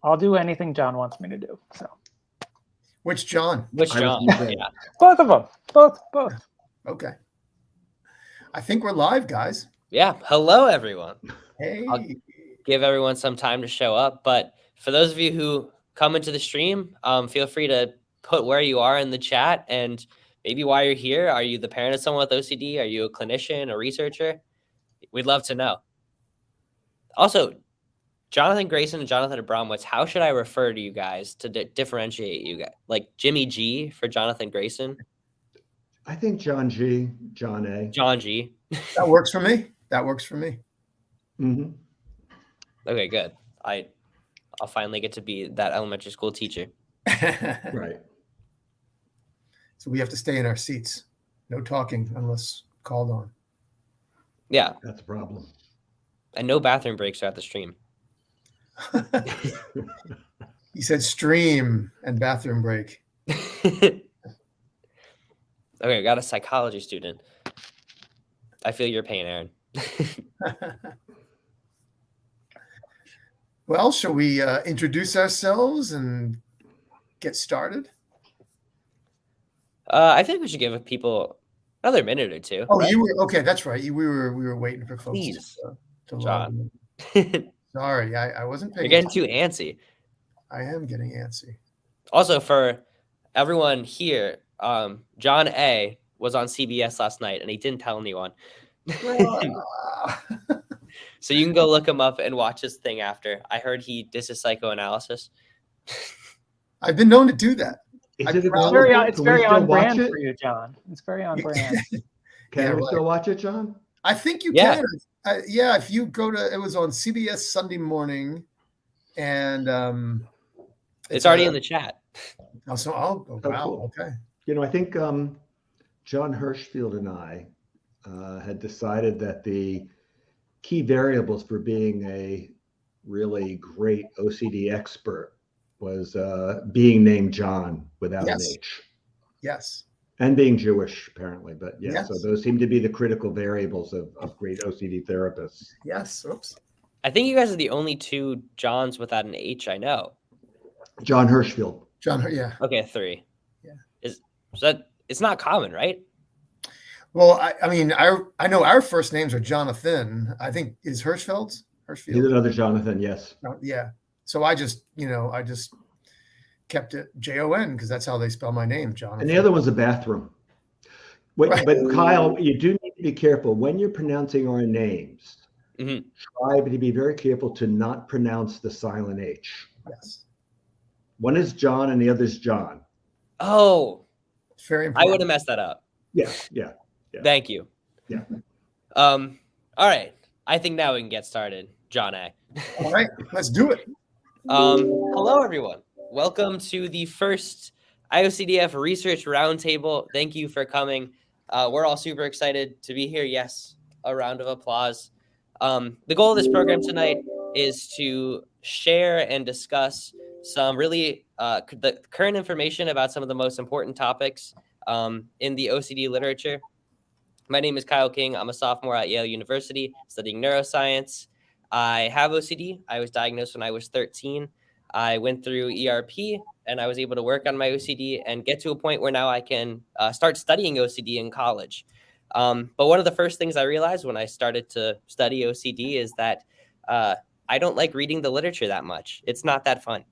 I'll do anything John wants me to do. So. Which John? Which John? Yeah. Both of them. Both. Okay. I think we're live, guys. Yeah. Hello, everyone. Hey. I'll give everyone some time to show up. But for those of you who come into the stream, feel free to put where you are in the chat and maybe why you're here. Are you the parent of someone with OCD? Are you a clinician, a researcher? We'd love to know. Also, Jonathan Grayson and Jonathan Abramowitz, how should I refer to you guys to differentiate you guys? Like Jimmy G for Jonathan Grayson? I think John G, John A. John G. That works for me. That works for me. Mm-hmm. Okay, good. I'll finally get to be that elementary school teacher. Right. So we have to stay in our seats. No talking unless called on. Yeah. That's a problem. And no bathroom breaks throughout the stream. He said stream and bathroom break. Okay, I got a psychology student. I feel your pain, Aaron. Well, shall we introduce ourselves and get started? I think we should give people another minute or two. Oh, right? You were okay. That's right. We were waiting for folks. Please, to John. Sorry, I wasn't paying. You're getting too antsy. I am getting antsy. Also, for everyone here, John A was on CBS last night, and he didn't tell anyone. So you can go look him up and watch his thing after. I heard he did his psychoanalysis. I've been known to do that. It's very on brand for you, John. It's very on brand. Can we still watch it, John? I think you can. Yeah, if you go to, it was on CBS Sunday morning, and it's already in the chat. Oh, wow, cool. Okay. You know, I think John Hirschfield and I had decided that the key variables for being a really great OCD expert was being named John without an H. Yes. And being Jewish, apparently. But yes. So those seem to be the critical variables of great OCD therapists. Yes. Oops. I think you guys are the only two Johns without an H I know. John Hirschfield. Yeah. Okay, 3. Yeah. Is that, it's not common, right? Well, I mean, I know our first names are Jonathan. I think is Hirschfield. He's another Jonathan, yes. Yeah. So I just kept it Jon because that's how they spell my name, Jonathan. And the other one's a bathroom. Right. But Kyle, you do need to be careful when you're pronouncing our names. Mm-hmm. Try to be very careful to not pronounce the silent H. Yes. One is John and the other is John. Oh, it's very important. I would have messed that up. Yeah. Thank you. Yeah. All right. I think now we can get started. John A. All right, let's do it. Hello, everyone. Welcome to the first Iocdf Research Roundtable. Thank you for coming. We're all super excited to be here. Yes, a round of applause. The goal of this program tonight is to share and discuss some really the current information about some of the most important topics in the OCD literature. My name is Kyle King. I'm a sophomore at Yale University studying neuroscience. I have OCD. I was diagnosed when I was 13. I went through ERP and I was able to work on my OCD and get to a point where now I can start studying OCD in college. But one of the first things I realized when I started to study OCD is that I don't like reading the literature that much. It's not that fun.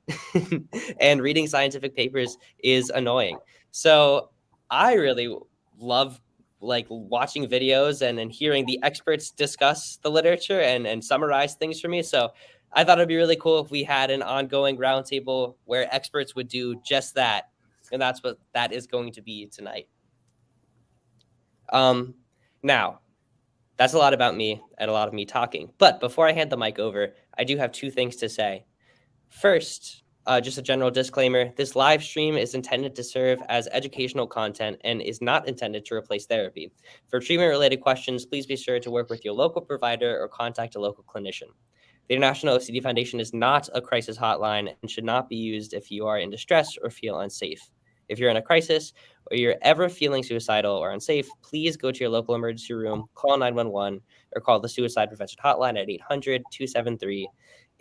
And reading scientific papers is annoying. So I really love watching videos and hearing the experts discuss the literature and summarize things for me. So I thought it'd be really cool if we had an ongoing roundtable where experts would do just that. And that's what that is going to be tonight. Now, that's a lot about me and a lot of me talking. But before I hand the mic over, I do have 2 things to say. First, just a general disclaimer, this live stream is intended to serve as educational content and is not intended to replace therapy. For treatment-related questions, please be sure to work with your local provider or contact a local clinician. The International OCD Foundation is not a crisis hotline and should not be used if you are in distress or feel unsafe. If you're in a crisis or you're ever feeling suicidal or unsafe, please go to your local emergency room, call 911, or call the Suicide Prevention Hotline at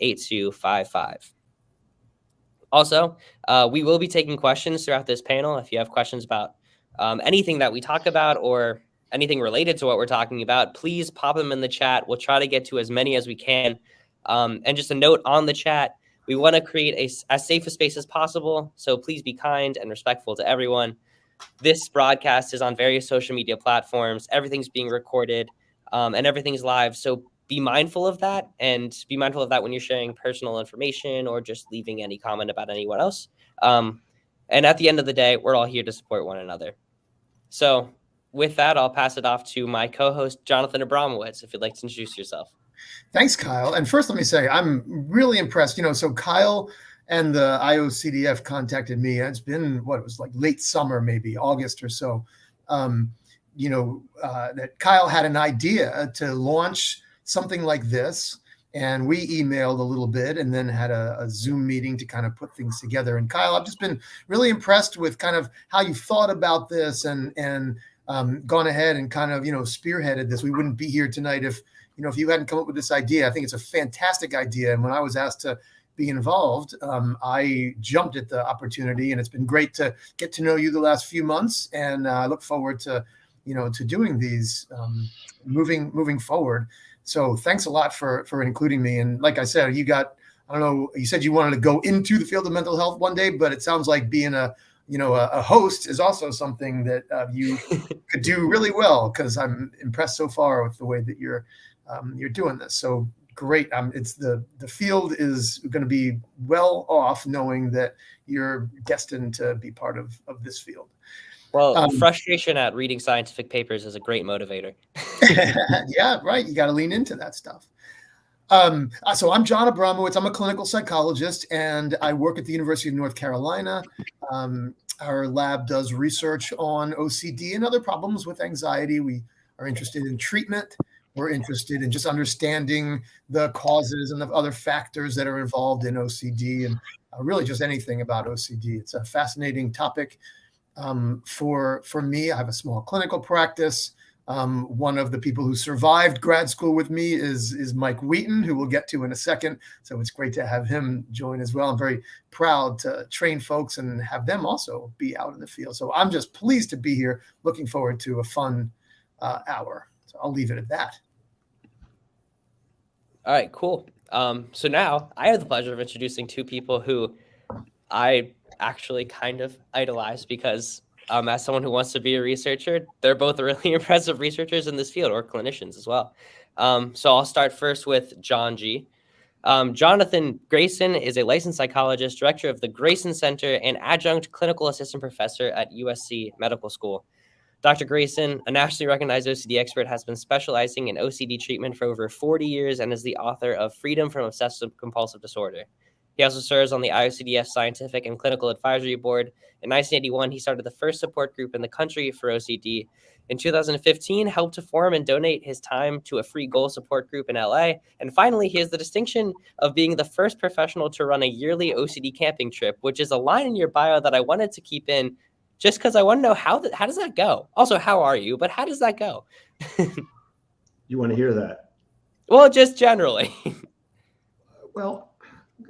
800-273-8255. Also, we will be taking questions throughout this panel. If you have questions about anything that we talk about or anything related to what we're talking about, please pop them in the chat. We'll try to get to as many as we can. And just a note on the chat, we want to create as safe a space as possible. So please be kind and respectful to everyone. This broadcast is on various social media platforms. Everything's being recorded and everything's live. So be mindful of that, and be mindful of that when you're sharing personal information or just leaving any comment about anyone else. And at the end of the day, we're all here to support one another. So with that, I'll pass it off to my co-host, Jonathan Abramowitz, if you'd like to introduce yourself. Thanks, Kyle. And first, let me say, I'm really impressed. So Kyle and the IOCDF contacted me. It's been, it was like late summer, maybe August or so, that Kyle had an idea to launch something like this. And we emailed a little bit and then had a Zoom meeting to kind of put things together. And Kyle, I've just been really impressed with kind of how you thought about this and gone ahead and kind of, spearheaded this. We wouldn't be here tonight if you hadn't come up with this idea. I think it's a fantastic idea. And when I was asked to be involved, I jumped at the opportunity, and it's been great to get to know you the last few months. And I look forward to, to doing these moving forward. So thanks a lot for including me. And like I said, you said you wanted to go into the field of mental health one day, but it sounds like being a host is also something that you could do really well, because I'm impressed so far with the way that you're doing this. So great. It's the field is going to be well off knowing that you're destined to be part of this field. Well, frustration at reading scientific papers is a great motivator. Yeah, right. You got to lean into that stuff. So I'm John Abramowitz. I'm a clinical psychologist, and I work at the University of North Carolina. Our lab does research on OCD and other problems with anxiety. We are interested in treatment. We're interested in just understanding the causes and the other factors that are involved in OCD, and really just anything about OCD. It's a fascinating topic. For me, I have a small clinical practice. One of the people who survived grad school with me is Micheal Wheaton, who we'll get to in a second. So it's great to have him join as well. I'm very proud to train folks and have them also be out in the field. So I'm just pleased to be here. Looking forward to a fun hour. So I'll leave it at that. All right, cool. So now I have the pleasure of introducing two people who I actually kind of idolize, because as someone who wants to be a researcher, they're both really impressive researchers in this field, or clinicians as well. So I'll start first with John G. Jonathan Grayson is a licensed psychologist, director of the Grayson Center, and adjunct clinical assistant professor at USC Medical School. Dr. Grayson, a nationally recognized OCD expert, has been specializing in OCD treatment for over 40 years and is the author of Freedom from Obsessive Compulsive Disorder. He also serves on the Iocdf Scientific and Clinical Advisory Board. In 1981, he started the first support group in the country for OCD. In 2015, helped to form and donate his time to a free goal support group in LA. And finally, he has the distinction of being the first professional to run a yearly OCD camping trip, which is a line in your bio that I wanted to keep in just because I want to know how does that go? Also, how are you? But how does that go? You want to hear that? Well, just generally. Well,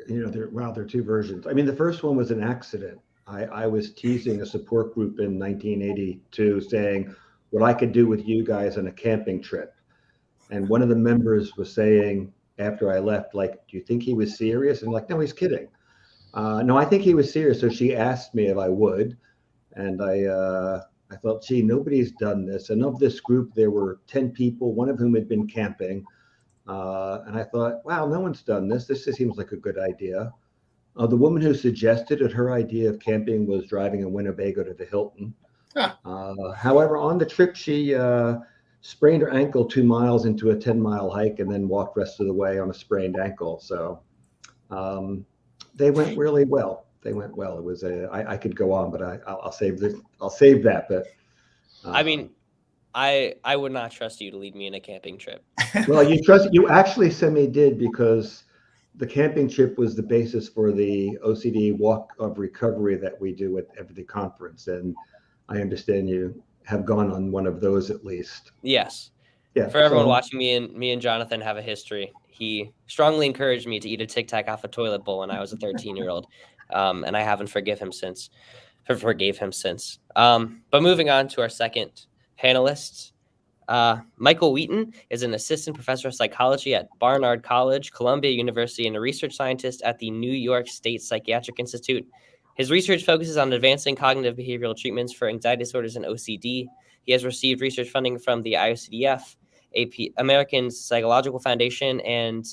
there are two versions. I mean, the first one was an accident. I was teasing a support group in 1982 saying what I could do with you guys on a camping trip. And one of the members was saying after I left, like, do you think he was serious? And I'm like, no, he's kidding. No, I think he was serious. So she asked me if I would. And I thought, gee, nobody's done this. And of this group, there were 10 people, one of whom had been camping. And I thought, wow, no one's done this. This just seems like a good idea. The woman who suggested it, her idea of camping was driving in Winnebago to the Hilton. However, on the trip, she sprained her ankle 2 miles into a 10-mile hike and then walked the rest of the way on a sprained ankle. So they went really well. They went well. It was I could go on, but I'll save that. But I mean, I would not trust you to lead me in a camping trip. Well, you actually semi-did, because the camping trip was the basis for the OCD walk of recovery that we do at the conference. And I understand you have gone on one of those at least. Yes. Yeah. For everyone watching, me and Jonathan have a history. He strongly encouraged me to eat a Tic Tac off a toilet bowl when I was a 13-year-old, and I haven't forgave him since. But moving on to our second panelist, Micheal Wheaton is an assistant professor of psychology at Barnard College, Columbia University, and a research scientist at the New York State Psychiatric Institute. His research focuses on advancing cognitive behavioral treatments for anxiety disorders and OCD. He has received research funding from the Iocdf, American Psychological Foundation, and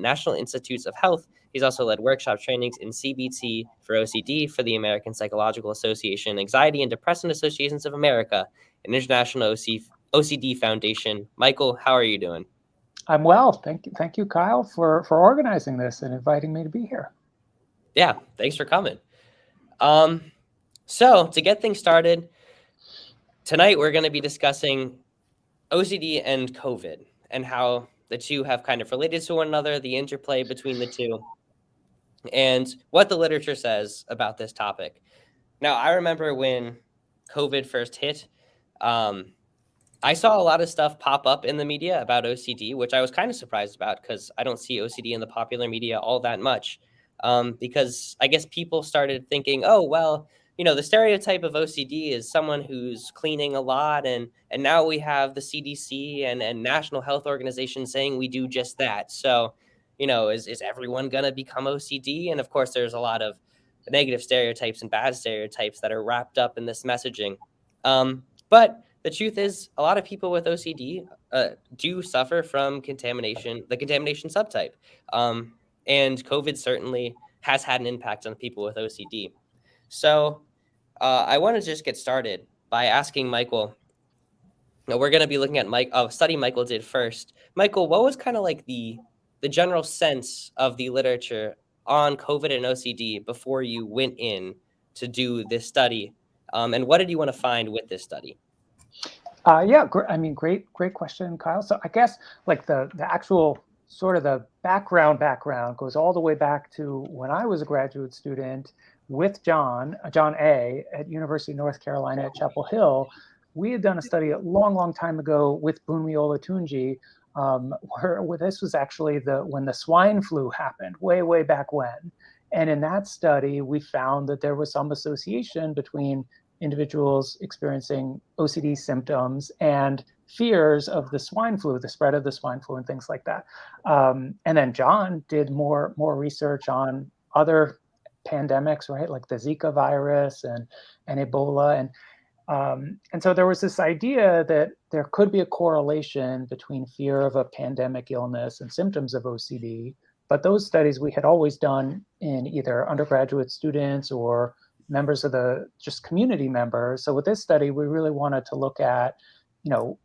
National Institutes of Health. He's also led workshop trainings in CBT for OCD for the American Psychological Association, Anxiety and Depression Associations of America, and International OCD Foundation. Micheal, how are you doing? I'm well. Thank you, Kyle, for organizing this and inviting me to be here. Yeah, thanks for coming. So to get things started, tonight we're going to be discussing OCD and COVID and how the two have kind of related to one another, the interplay between the two, and what the literature says about this topic. Now, I remember when COVID first hit, I saw a lot of stuff pop up in the media about OCD, which I was kind of surprised about because I don't see OCD in the popular media all that much. Because I guess people started thinking, oh, well, the stereotype of OCD is someone who's cleaning a lot. And now we have the CDC and National Health Organization saying we do just that. So, is everyone going to become OCD? And of course, there's a lot of negative stereotypes and bad stereotypes that are wrapped up in this messaging. But the truth is, a lot of people with OCD do suffer from the contamination subtype. And COVID certainly has had an impact on people with OCD. So I want to just get started by asking Micheal. We're going to be looking at a study Micheal did first. Micheal, what was kind of like the general sense of the literature on COVID and OCD before you went in to do this study? And what did you want to find with this study? Great question, Kyle. So I guess like the actual sort of the background goes all the way back to when I was a graduate student with John A. at University of North Carolina at Chapel Hill. We had done a study a long time ago with Bunmi Olatunji, where this was actually when the swine flu happened, way back when. And in that study, we found that there was some association between individuals experiencing OCD symptoms and fears of the swine flu, the spread of the swine flu and things like that. And then John did more research on other pandemics, right? Like the Zika virus and Ebola. And so there was this idea that there could be a correlation between fear of a pandemic illness and symptoms of OCD. But those studies we had always done in either undergraduate students or members of just community members. So with this study, we really wanted to look at,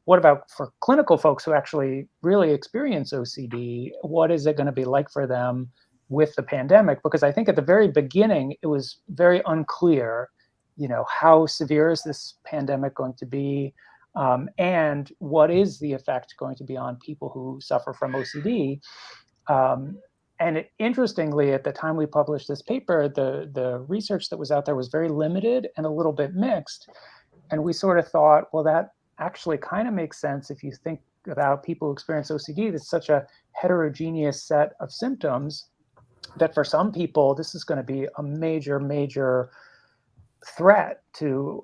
what about for clinical folks who actually really experience OCD? What is it going to be like for them with the pandemic? Because I think at the very beginning, it was very unclear, how severe is this pandemic going to be? And what is the effect going to be on people who suffer from OCD? Interestingly, at the time we published this paper, the research that was out there was very limited and a little bit mixed. And we sort of thought, well, that actually kind of makes sense if you think about people who experience OCD. It's such a heterogeneous set of symptoms that for some people, this is going to be a major threat to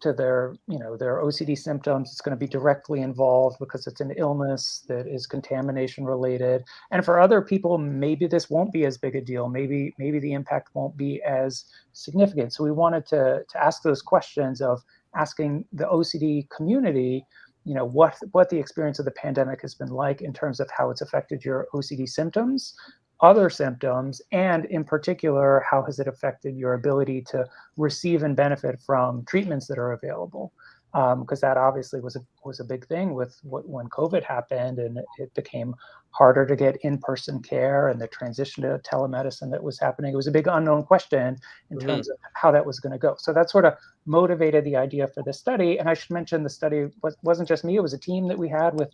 their OCD symptoms. It's going to be directly involved because it's an illness that is contamination related. And for other people, maybe this won't be as big a deal. Maybe the impact won't be as significant. So we wanted to ask those questions of asking the OCD community, what the experience of the pandemic has been like in terms of how it's affected your OCD symptoms, other symptoms, and in particular, how has it affected your ability to receive and benefit from treatments that are available? Because that obviously was a big thing with when COVID happened, and it became harder to get in-person care, and the transition to telemedicine that was happening. It was a big unknown question in terms of how that was going to go. So that sort of motivated the idea for this study. And I should mention the study wasn't just me. It was a team that we had with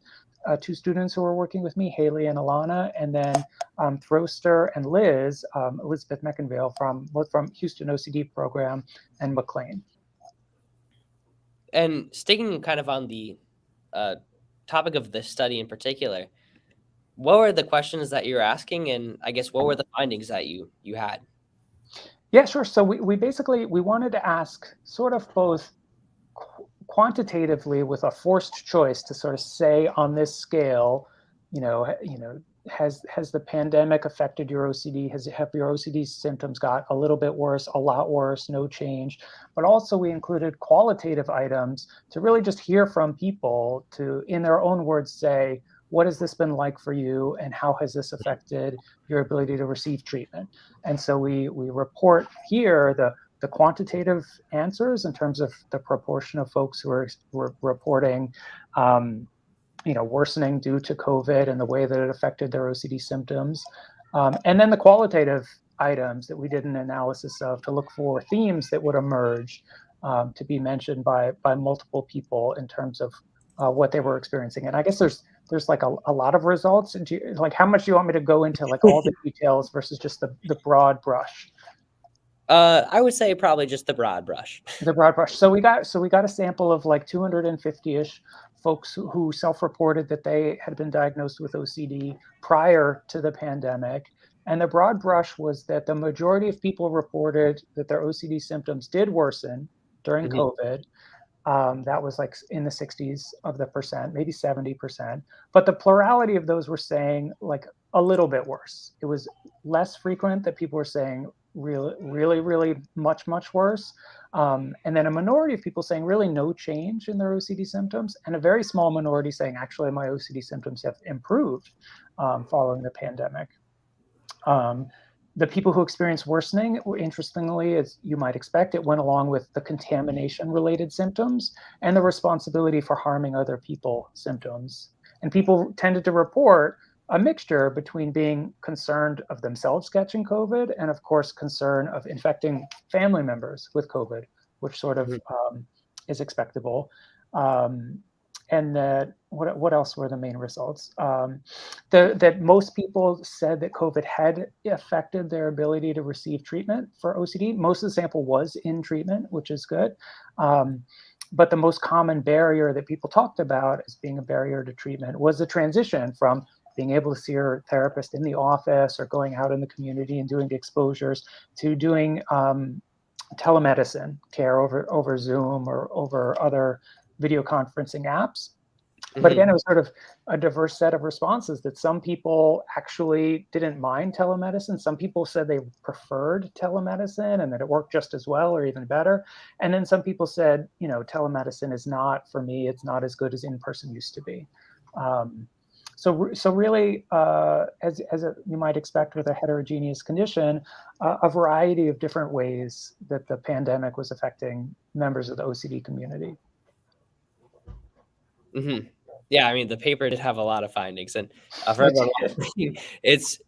two students who were working with me, Haley and Alana, and then Throster and Liz, Elizabeth Meckenvale both from Houston OCD program, and McLean. And sticking kind of on the topic of this study in particular, what were the questions that you were asking, and I guess what were the findings that you had? Yeah, sure. So we basically wanted to ask sort of both quantitatively with a forced choice to sort of say on this scale, has the pandemic affected your OCD? Have your OCD symptoms got a little bit worse, a lot worse, no change? But also we included qualitative items to really just hear from people to, in their own words, say, what has this been like for you, and how has this affected your ability to receive treatment? And so we report here the quantitative answers in terms of the proportion of folks who are reporting worsening due to COVID and the way that it affected their OCD symptoms. And then the qualitative items that we did an analysis of to look for themes that would emerge to be mentioned by multiple people in terms of what they were experiencing. And I guess there's like a lot of results. And like, how much do you want me to go into like all the details versus just the broad brush? I would say probably just the broad brush. The broad brush. So we got a sample of like 250-ish folks who self-reported that they had been diagnosed with OCD prior to the pandemic. And the broad brush was that the majority of people reported that their OCD symptoms did worsen during COVID. That was like in the 60s of the percent, maybe 70%. But the plurality of those were saying like a little bit worse. It was less frequent that people were saying really much worse. And then a minority of people saying really no change in their OCD symptoms, and a very small minority saying actually my OCD symptoms have improved following the pandemic. The people who experienced worsening, interestingly, as you might expect, it went along with the contamination-related symptoms and the responsibility for harming other people symptoms. And people tended to report a mixture between being concerned of themselves catching COVID and, of course, concern of infecting family members with COVID, which sort of is expectable. And that what else were the main results? That most people said that COVID had affected their ability to receive treatment for OCD. Most of the sample was in treatment, which is good. But the most common barrier that people talked about as being a barrier to treatment was the transition from being able to see your therapist in the office or going out in the community and doing the exposures to doing telemedicine care over Zoom or over other video conferencing apps. But again, it was sort of a diverse set of responses that some people actually didn't mind telemedicine. Some people said they preferred telemedicine and that it worked just as well or even better. And then some people said, telemedicine is not for me. It's not as good as in-person used to be. So really, as you might expect with a heterogeneous condition, a variety of different ways that the pandemic was affecting members of the OCD community. Yeah, I mean, the paper did have a lot of findings, and for everyone watching, it's,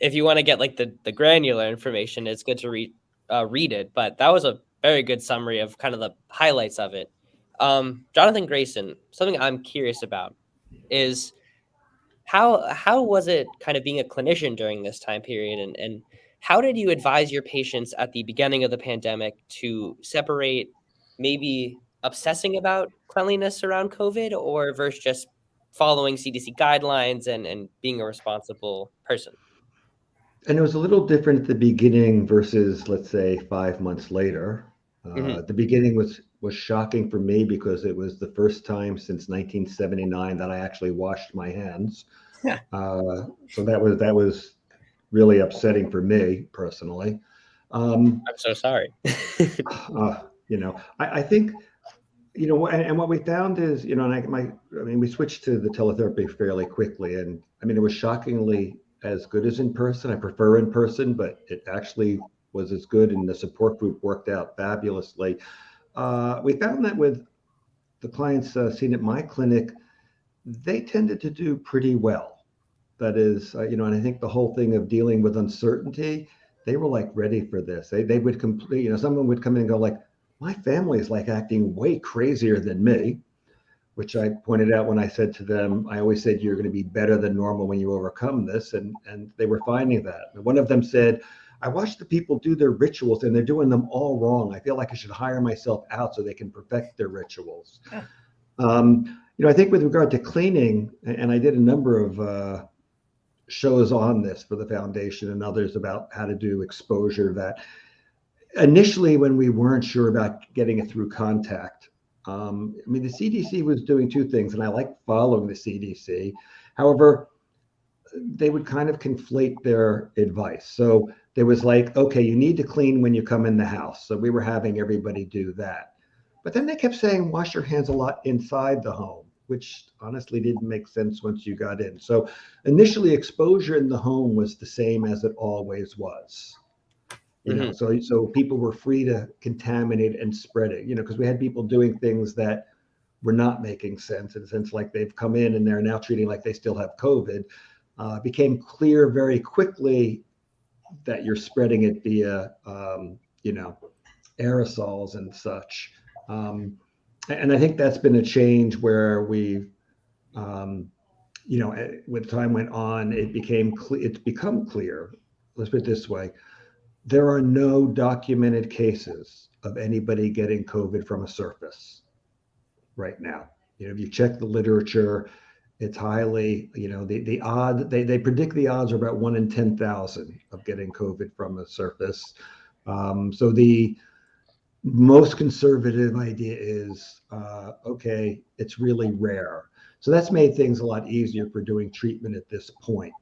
if you want to get like the granular information, it's good to read it. But that was a very good summary of kind of the highlights of it. Jonathan, Grayson, something I'm curious about is how was it kind of being a clinician during this time period, and how did you advise your patients at the beginning of the pandemic to separate maybe obsessing about cleanliness around COVID or versus just following CDC guidelines and being a responsible person? And it was a little different at the beginning versus, let's say, 5 months later. The beginning was shocking for me because it was the first time since 1979 that I actually washed my hands. So that was really upsetting for me personally. I'm so sorry. I think, and what we found is, we switched to the teletherapy fairly quickly, and it was shockingly as good as in person. I prefer in person, but it actually was as good, and the support group worked out fabulously. We found that with the clients seen at my clinic, they tended to do pretty well. That is, and I think the whole thing of dealing with uncertainty, they were like ready for this. They would complete, someone would come in and go like, my family is like acting way crazier than me, which I pointed out when I said to them, I always said, you're going to be better than normal when you overcome this. And they were finding that. One of them said, I watch the people do their rituals and they're doing them all wrong. I feel like I should hire myself out so they can perfect their rituals. I think with regard to cleaning, and I did a number of shows on this for the foundation and others about how to do exposure, that initially when we weren't sure about getting it through contact, I mean, the CDC was doing two things, and I like following the CDC. However, they would kind of conflate their advice. So there was like, okay, you need to clean when you come in the house. So we were having everybody do that. But then they kept saying, wash your hands a lot inside the home, which honestly didn't make sense once you got in. So initially, exposure in the home was the same as it always was. You know, so people were free to contaminate and spread it, you know, because we had people doing things that were not making sense, in a sense, like they've come in and they're now treating like they still have COVID. Became clear very quickly that you're spreading it via, you know, aerosols and such. And I think that's been a change where we've, you know, when time went on, it's become clear. Let's put it this way. There are no documented cases of anybody getting COVID from a surface right now. You know, if you check the literature, it's highly, you know, the odd, they predict the odds are about 1 in 10,000 of getting COVID from a surface. So the most conservative idea is, okay, it's really rare. So that's made things a lot easier for doing treatment at this point.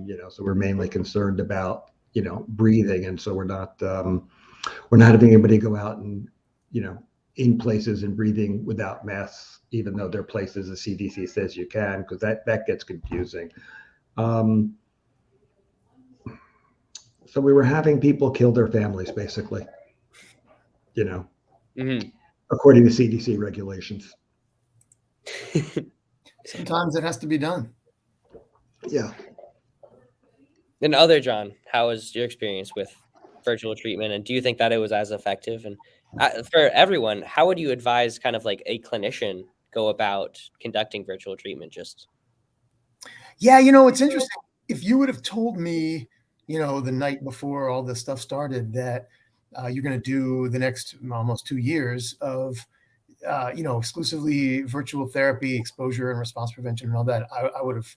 You know, so we're mainly concerned about, you know, breathing. And so we're not having anybody go out and, you know, in places and breathing without masks, even though there are places the CDC says you can, because that gets confusing. So we were having people kill their families, basically, you know, according to CDC regulations. Sometimes it has to be done. Yeah. And John, how was your experience with virtual treatment? And do you think that it was as effective? And for everyone, how would you advise kind of like a clinician go about conducting virtual treatment? Yeah, you know, it's interesting. If you would have told me, you know, the night before all this stuff started that you're going to do the next almost 2 years of, you know, exclusively virtual therapy, exposure and response prevention and all that, I would have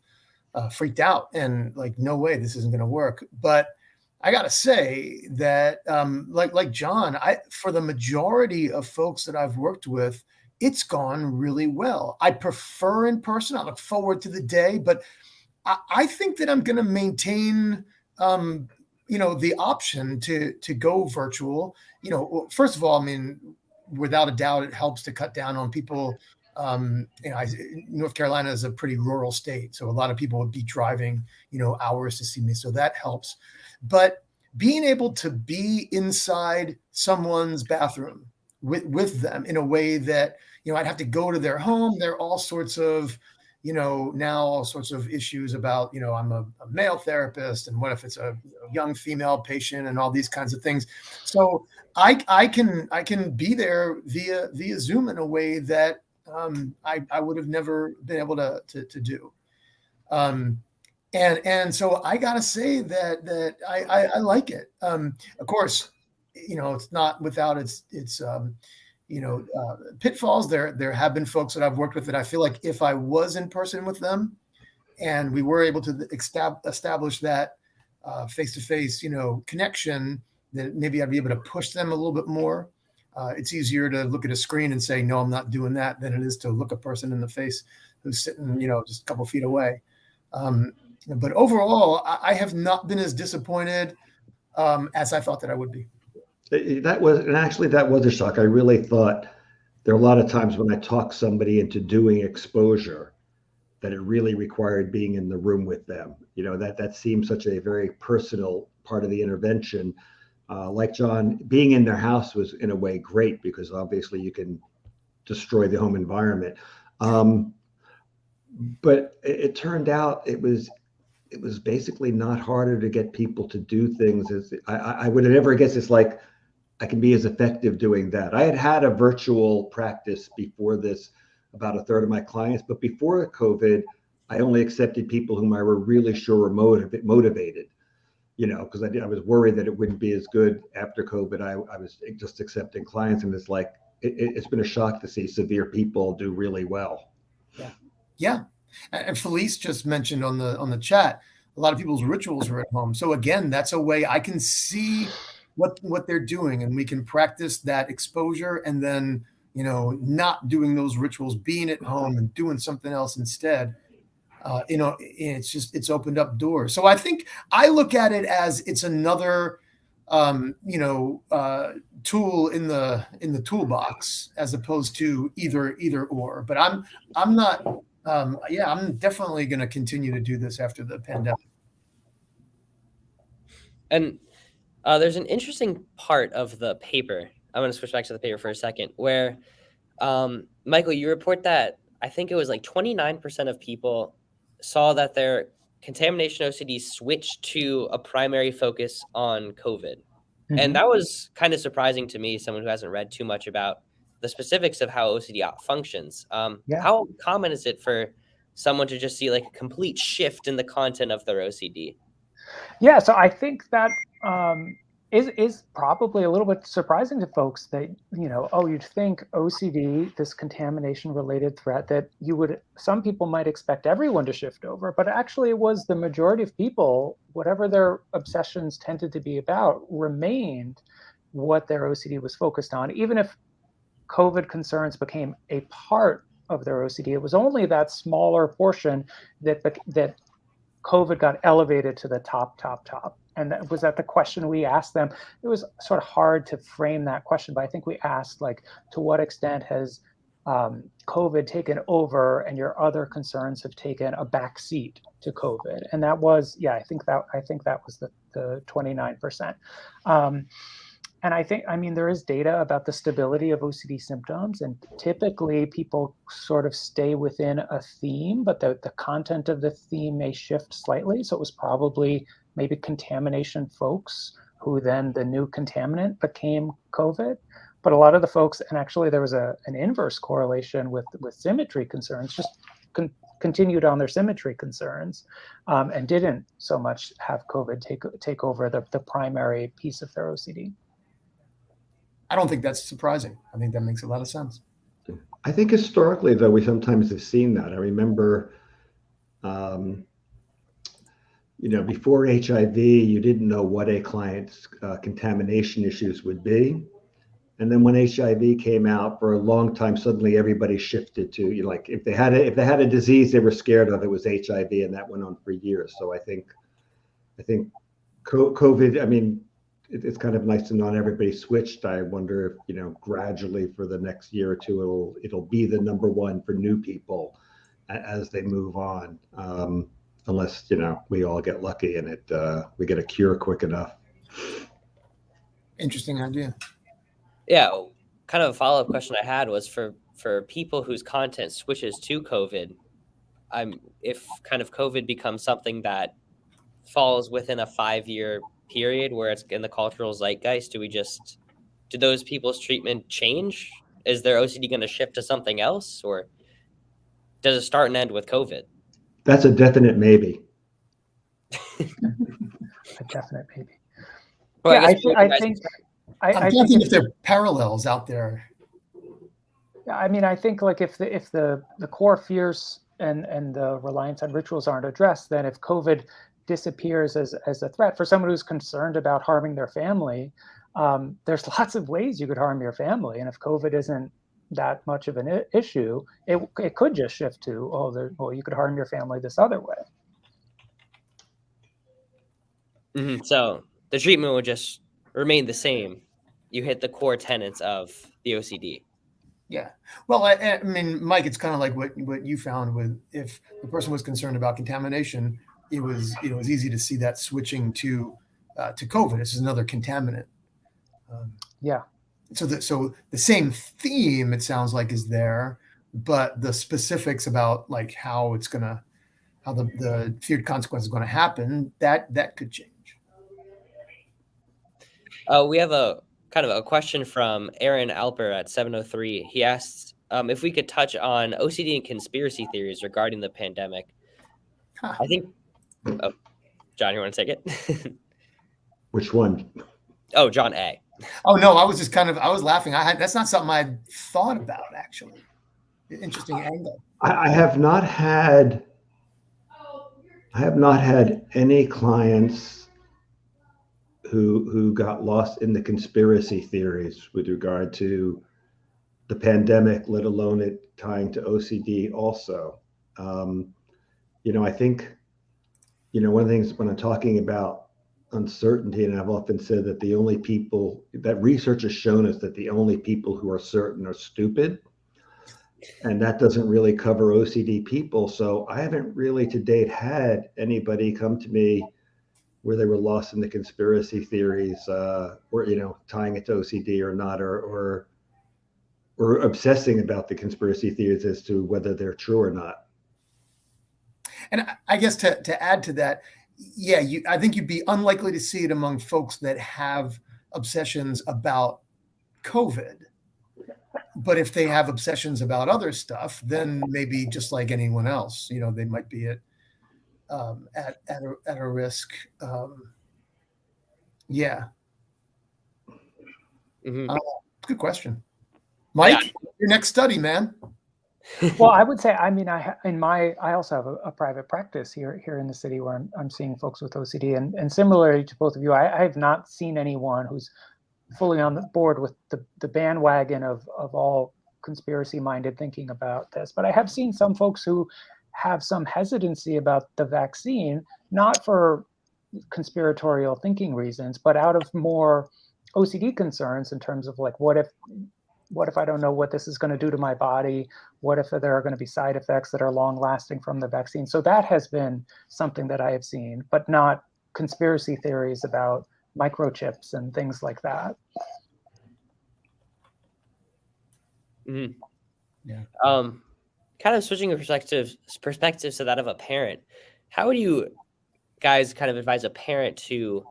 freaked out and like, no way, this isn't going to work. But I got to say that like John, for the majority of folks that I've worked with, it's gone really well. I prefer in person. I look forward to the day, but I think that I'm going to maintain, you know, the option to go virtual. You know, first of all, I mean, without a doubt, it helps to cut down on people. You know, North Carolina is a pretty rural state, so a lot of people would be driving, you know, hours to see me, so that helps. But being able to be inside someone's bathroom with them in a way that, you know, I'd have to go to their home. There are all sorts of, you know, now all sorts of issues about, you know, I'm a male therapist, and what if it's a young female patient and all these kinds of things. So I can be there via Zoom in a way that I would have never been able to do. And so I gotta say that I like it. Of course, you know, it's not without its you know, pitfalls. There have been folks that I've worked with that I feel like if I was in person with them and we were able to establish that face-to-face, you know, connection, that maybe I'd be able to push them a little bit more. It's easier to look at a screen and say, no, I'm not doing that, than it is to look a person in the face who's sitting, you know, just a couple feet away. But overall, I have not been as disappointed as I thought that I would be. That was a shock. I really thought there are a lot of times when I talk somebody into doing exposure that it really required being in the room with them. You know, that seems such a very personal part of the intervention. Like John, being in their house was in a way great, because obviously you can destroy the home environment. But it turned out it was basically not harder to get people to do things as I would have never guessed. It's like I can be as effective doing that. I had a virtual practice before this, about a third of my clients, but before COVID, I only accepted people whom I were really sure were motivated. You know, because I was worried that it wouldn't be as good after COVID. I was just accepting clients, and it's like it's been a shock to see severe people do really well. Yeah. And Felice just mentioned on the chat, a lot of people's rituals are at home. So again, that's a way I can see what they're doing, and we can practice that exposure, and then, you know, not doing those rituals, being at home and doing something else instead. You know, it's opened up doors. So I think I look at it as it's another, you know, tool in the toolbox, as opposed to either or. But I'm not. Yeah, I'm definitely going to continue to do this after the pandemic. And there's an interesting part of the paper. I'm going to switch back to the paper for a second, where Micheal, you report that I think it was like 29% of people saw that their contamination OCD switched to a primary focus on COVID. Mhm. And that was kind of surprising to me, someone who hasn't read too much about the specifics of how OCD functions. Yeah. How common is it for someone to just see like a complete shift in the content of their OCD? Yeah, so I think that is probably a little bit surprising to folks that, you know, oh, you'd think OCD, this contamination related threat, that some people might expect everyone to shift over, but actually it was the majority of people, whatever their obsessions tended to be about, remained what their OCD was focused on. Even if COVID concerns became a part of their OCD, it was only that smaller portion that COVID got elevated to the top. And that was the question we asked them. It was sort of hard to frame that question, but I think we asked, like, to what extent has COVID taken over and your other concerns have taken a back seat to COVID? And that was, yeah, I think that was the 29%. And I mean, there is data about the stability of OCD symptoms, and typically people sort of stay within a theme, but the content of the theme may shift slightly. So it was probably maybe contamination folks who then the new contaminant became COVID. But a lot of the folks, and actually there was an inverse correlation with symmetry concerns, just continued on their symmetry concerns, and didn't so much have COVID take over the primary piece of their OCD. I don't think that's surprising. I think that makes a lot of sense. I think historically, though, we sometimes have seen that. I remember, you know, before HIV, you didn't know what a client's contamination issues would be. And then when HIV came out, for a long time, suddenly everybody shifted to, you know, like if they had a disease they were scared of, it was HIV, and that went on for years. So I think COVID, I mean, it's kind of nice to not everybody switched. I wonder if, you know, gradually for the next year or two, it'll be the number one for new people as they move on, unless, you know, we all get lucky and we get a cure quick enough. Interesting idea. Yeah, kind of a follow-up question I had was for people whose content switches to COVID, if kind of COVID becomes something that falls within a 5-year period where it's in the cultural zeitgeist, do those people's treatment change? Is their OCD going to shift to something else, or does it start and end with COVID? That's a definite maybe. A definite maybe. Well, Yeah, I'm thinking if there are parallels out there. Yeah, I mean, I think like if the core fears and the reliance on rituals aren't addressed, then if COVID disappears as a threat for someone who's concerned about harming their family, there's lots of ways you could harm your family. And if COVID isn't that much of an issue, it could just shift to, you could harm your family this other way. Mm-hmm. So the treatment would just remain the same. You hit the core tenets of the OCD. Yeah. Well, I mean, Mike, it's kind of like what you found with, if the person was concerned about contamination, it was easy to see that switching to COVID. This is another contaminant. Yeah. So the same theme, it sounds like, is there, but the specifics about like how the feared consequence is going to happen, that could change. We have a kind of a question from Aaron Alper at 703. He asks if we could touch on OCD and conspiracy theories regarding the pandemic. Huh. I think, John, you want to take it? Which one? Oh, John A. Oh, no, I was laughing. That's not something I thought about, actually. Interesting angle. I have not had I have not had any clients who got lost in the conspiracy theories with regard to the pandemic, let alone it tying to OCD also. I think, one of the things when I'm talking about uncertainty, and I've often said that the only people that research has shown us that the only people who are certain are stupid. And that doesn't really cover OCD people. So I haven't really to date had anybody come to me where they were lost in the conspiracy theories, or tying it to OCD or not, or obsessing about the conspiracy theories as to whether they're true or not. And I guess to add to that, yeah, I think you'd be unlikely to see it among folks that have obsessions about COVID. But if they have obsessions about other stuff, then maybe just like anyone else, they might be at a risk. Yeah. Mm-hmm. Good question, Mike. Your next study, man. Well, I would say, I also have a private practice here in the city where I'm seeing folks with OCD, and similarly to both of you, I have not seen anyone who's fully on the board with the bandwagon of all conspiracy-minded thinking about this. But I have seen some folks who have some hesitancy about the vaccine, not for conspiratorial thinking reasons, but out of more OCD concerns in terms of like, what if I don't know what this is going to do to my body? What if there are going to be side effects that are long lasting from the vaccine? So that has been something that I have seen, but not conspiracy theories about microchips and things like that. Mm-hmm. Yeah. Kind of switching perspectives to that of a parent. How would you guys kind of advise a parent to,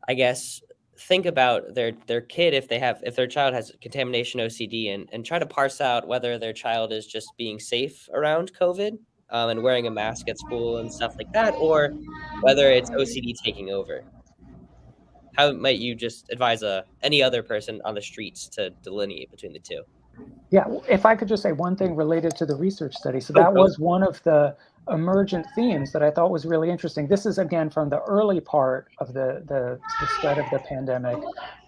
I guess, think about their kid if their child has contamination OCD and try to parse out whether their child is just being safe around COVID and wearing a mask at school and stuff like that, or whether it's OCD taking over? How might you just advise any other person on the streets to delineate between the two? Yeah, if I could just say one thing related to the research study. So that was one of the emergent themes that I thought was really interesting. This is, again, from the early part of the spread of the pandemic,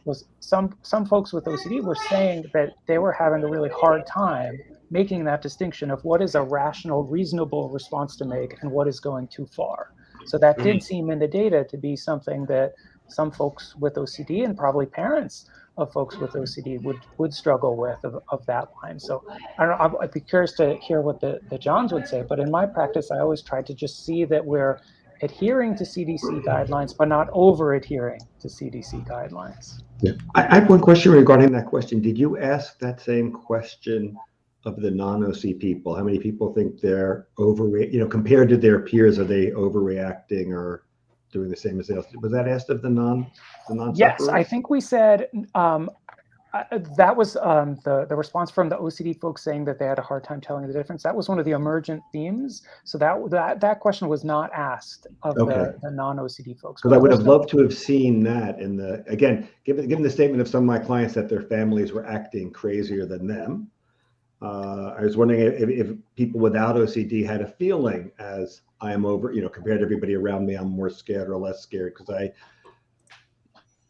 was some folks with OCD were saying that they were having a really hard time making that distinction of what is a rational, reasonable response to make and what is going too far. So that did seem in the data to be something that some folks with OCD and probably parents of folks with OCD would struggle with of that line. So I don't know, I'd be curious to hear what the Johns would say, but in my practice, I always try to just see that we're adhering to CDC guidelines, but not over adhering to CDC guidelines. Yeah. I have one question regarding that question. Did you ask that same question of the non-OC people? How many people think they're compared to their peers, are they overreacting or doing the same as else? Was that asked of the non-sufferers? Yes, I think we said that was the response from the OCD folks saying that they had a hard time telling the difference. That was one of the emergent themes. So that question was not asked of the non-OCD folks. Because I would have loved to have seen that in again, given the statement of some of my clients that their families were acting crazier than them. I was wondering if people without OCD had a feeling as I am over, compared to everybody around me, I'm more scared or less scared. Because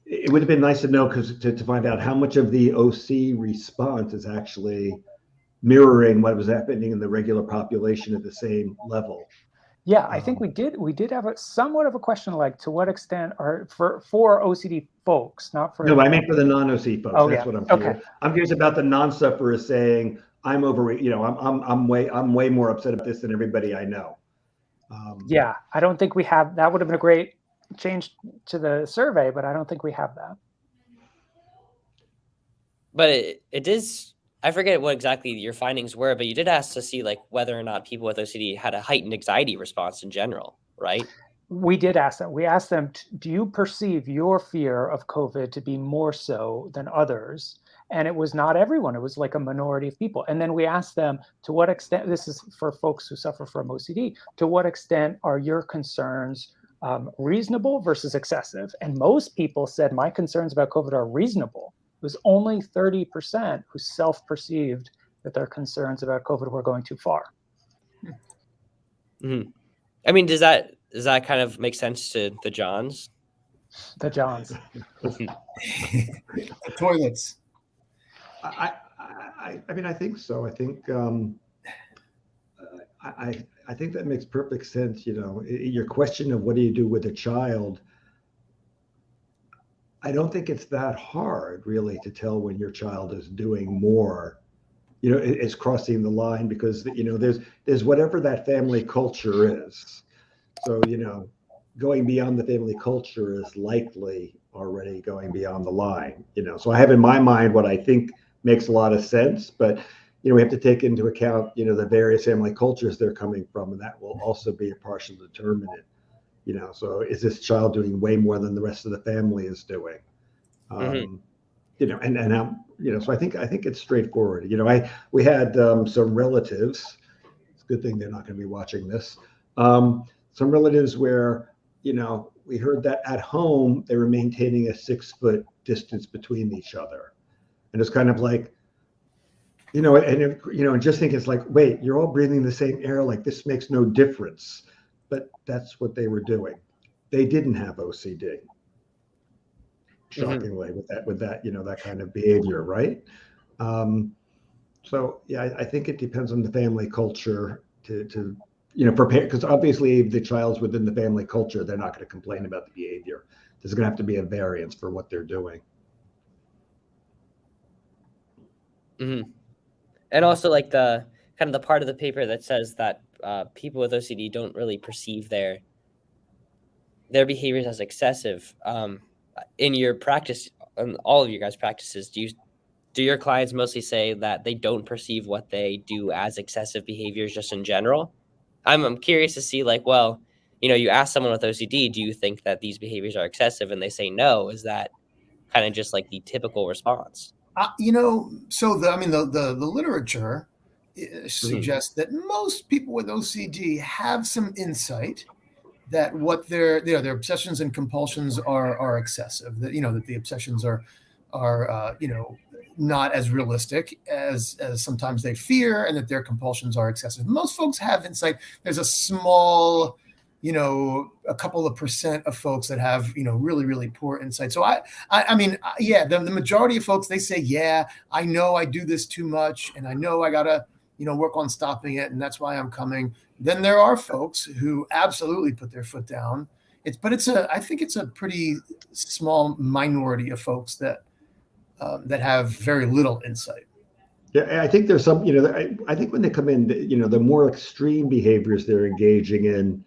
it would have been nice to know, because to find out how much of the OC response is actually mirroring what was happening in the regular population at the same level. Yeah, I think we did have somewhat of a question, like to what extent are for OCD folks, not for. No, I meant for the non-OC folks. Oh, that's what I'm curious. Okay. I'm curious about the non-sufferers saying I'm over. I'm way more upset about this than everybody I know. Yeah, I don't think we have. That would have been a great change to the survey, but I don't think we have that. But it is. I forget what exactly your findings were, but you did ask to see like whether or not people with OCD had a heightened anxiety response in general, right? We did ask them. We asked them, do you perceive your fear of COVID to be more so than others? And it was not everyone. It was like a minority of people. And then we asked them, to what extent, this is for folks who suffer from OCD, to what extent are your concerns reasonable versus excessive? And most people said, my concerns about COVID are reasonable. It was only 30% who self-perceived that their concerns about COVID were going too far. Mm-hmm. I mean, does that kind of make sense to the Johns? The Johns. The toilets. I mean, I think so. I think I think that makes perfect sense. You know, your question of what do you do with a child, I don't think it's that hard really to tell when your child is doing more, you know, is crossing the line, because, you know, there's whatever that family culture is. So, you know, going beyond the family culture is likely already going beyond the line, you know. So I have in my mind what I think makes a lot of sense, but, you know, we have to take into account, you know, the various family cultures they're coming from, and that will also be a partial determinant, you know. So is this child doing way more than the rest of the family is doing? You know, and how, you know, so I think it's straightforward. You know, we had some relatives. It's a good thing they're not going to be watching this. Some relatives where, you know, we heard that at home they were maintaining a 6-foot distance between each other, and it's kind of like, you know, and if, you know, and just think it's like, wait, you're all breathing the same air, like this makes no difference, but that's what they were doing. They didn't have OCD, shockingly, with that, you know, that kind of behavior, right? So yeah, I think it depends on the family culture to you know, prepare, because obviously if the child's within the family culture, they're not going to complain about the behavior. There's going to have to be a variance for what they're doing. And also, like, the kind of the part of the paper that says that people with OCD don't really perceive their behaviors as excessive. In your practice, in all of you guys' practices, do your clients mostly say that they don't perceive what they do as excessive behaviors just in general? I'm curious to see, like, well, you know, you ask someone with OCD, do you think that these behaviors are excessive? And they say no. Is that kind of just like the typical response? You know, so the literature suggests that most people with OCD have some insight that what their obsessions and compulsions are excessive. That, you know, that the obsessions are you know, not as realistic as sometimes they fear, and that their compulsions are excessive. Most folks have insight. There's a small, you know, a couple of % of folks that have, you know, really, really poor insight. So I mean, yeah, the majority of folks, they say, yeah, I know I do this too much, and I know I gotta, you know, work on stopping it, and that's why I'm coming. Then there are folks who absolutely put their foot down. I think it's a pretty small minority of folks that have very little insight. Yeah, I think there's some, you know, I think when they come in, you know, the more extreme behaviors they're engaging in,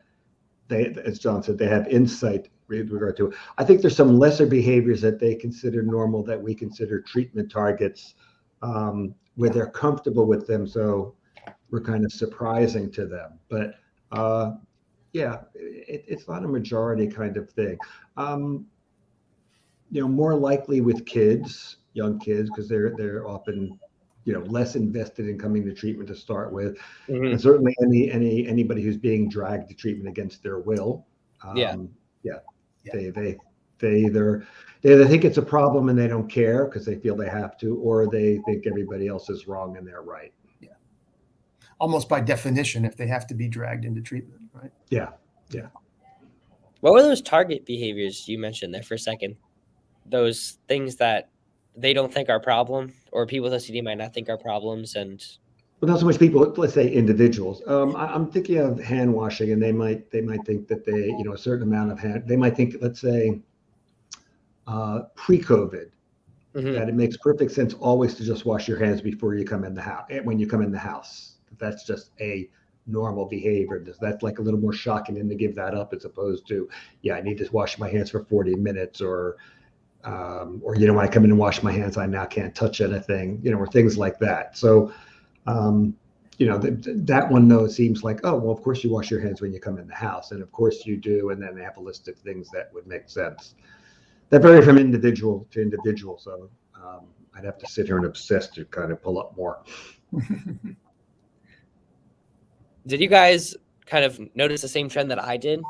they, as John said, they have insight with regard to it. I think there's some lesser behaviors that they consider normal that we consider treatment targets, where they're comfortable with them. So we're kind of surprising to them. But yeah, it's not a majority kind of thing. You know, more likely with kids, young kids, because they're often, you know, less invested in coming to treatment to start with, and certainly anybody who's being dragged to treatment against their will. They either think it's a problem and they don't care because they feel they have to, or they think everybody else is wrong and they're right. Yeah, almost by definition, if they have to be dragged into treatment, right? Yeah. What were those target behaviors you mentioned there for a second? Those things that they don't think are a problem, or people with OCD might not think are problems, and Well, not so much people. Let's say individuals. I'm thinking of hand washing, and they might think that they, you know, a certain amount of hand. They might think, let's say, pre-COVID, that it makes perfect sense always to just wash your hands before you come in the house. When you come in the house, that's just a normal behavior. That's like a little more shocking than to give that up, as opposed to, yeah, I need to wash my hands for 40 minutes, or you know, when I come in and wash my hands, I now can't touch anything, you know, or things like that. So, you know, that one, though, it seems like, oh, well, of course you wash your hands when you come in the house, and of course you do, and then they have a list of things that would make sense. That vary from individual to individual, so I'd have to sit here and obsess to kind of pull up more. Did you guys kind of notice the same trend that I did